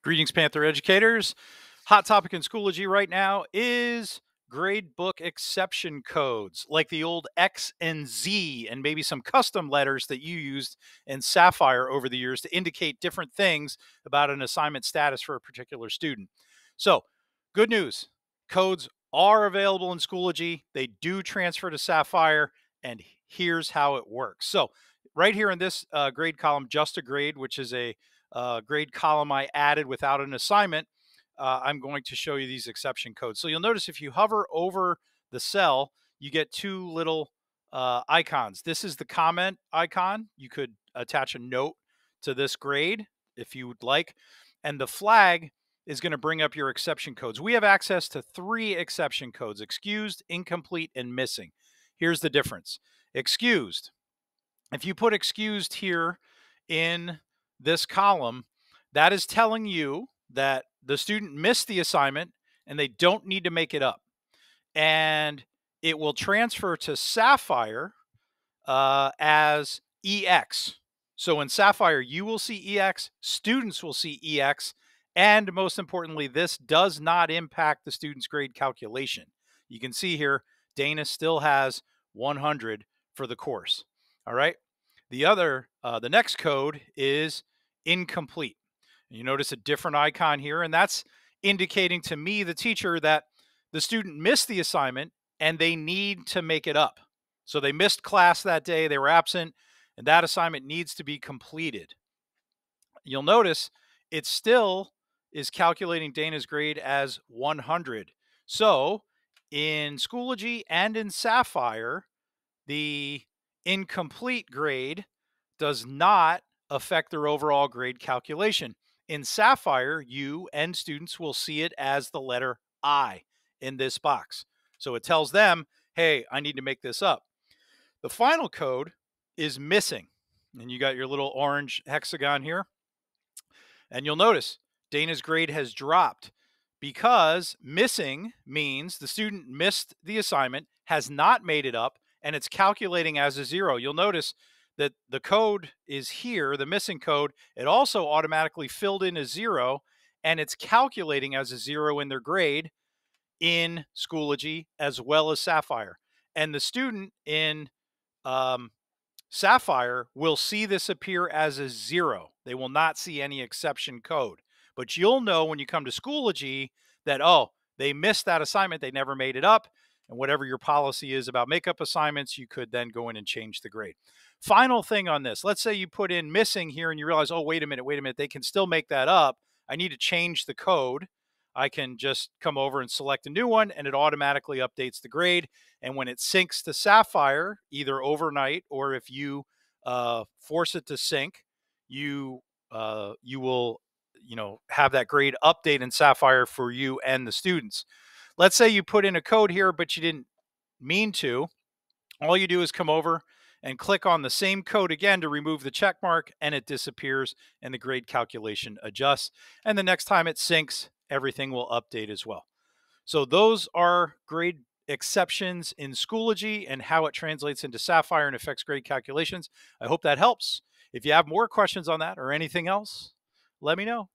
Greetings, Panther educators. Hot topic in Schoology right now is gradebook exception codes, like the old X and Z, and maybe some custom letters that you used in Sapphire over the years to indicate different things about an assignment status for a particular student. So, good news, codes are available in Schoology. They do transfer to Sapphire, and here's how it works. So, right here in this grade column, just a grade, which is a grade column I added without an assignment, I'm going to show you these exception codes. So you'll notice if you hover over the cell, you get two little icons. This is the comment icon. You could attach a note to this grade if you would like. And the flag is going to bring up your exception codes. We have access to 3 exception codes: excused, incomplete, and missing. Here's the difference. Excused. If you put excused here in this column, that is telling you that the student missed the assignment and they don't need to make it up. And it will transfer to Sapphire as EX. So in Sapphire, you will see EX, students will see EX, and most importantly, this does not impact the student's grade calculation. You can see here, Dana still has 100 for the course. All right. The next code is incomplete. You notice a different icon here, and that's indicating to me, the teacher, that the student missed the assignment and they need to make it up. So they missed class that day, they were absent, and that assignment needs to be completed. You'll notice it still is calculating Dana's grade as 100. So in Schoology and in Sapphire, the incomplete grade does not affect their overall grade calculation. In Sapphire, you and students will see it as the letter I in this box. So it tells them, hey, I need to make this up. The final code is missing. And you got your little orange hexagon here. And you'll notice Dana's grade has dropped because missing means the student missed the assignment, has not made it up, and it's calculating as a 0. You'll notice that the code is here, the missing code. It also automatically filled in a 0, and it's calculating as a 0 in their grade in Schoology as well as Sapphire. And the student in Sapphire will see this appear as a 0. They will not see any exception code. But you'll know when you come to Schoology that, oh, they missed that assignment, they never made it up, and whatever your policy is about makeup assignments, you could then go in and change the grade. Final thing on this, let's say you put in missing here and you realize, oh, wait a minute, they can still make that up. I need to change the code. I can just come over and select a new one, and it automatically updates the grade. And when it syncs to Sapphire, either overnight or if you force it to sync, you will have that grade update in Sapphire for you and the students. Let's say you put in a code here, but you didn't mean to. All you do is come over and click on the same code again to remove the check mark, and it disappears and the grade calculation adjusts. And the next time it syncs, everything will update as well. So those are grade exceptions in Schoology and how it translates into Sapphire and affects grade calculations. I hope that helps. If you have more questions on that or anything else, let me know.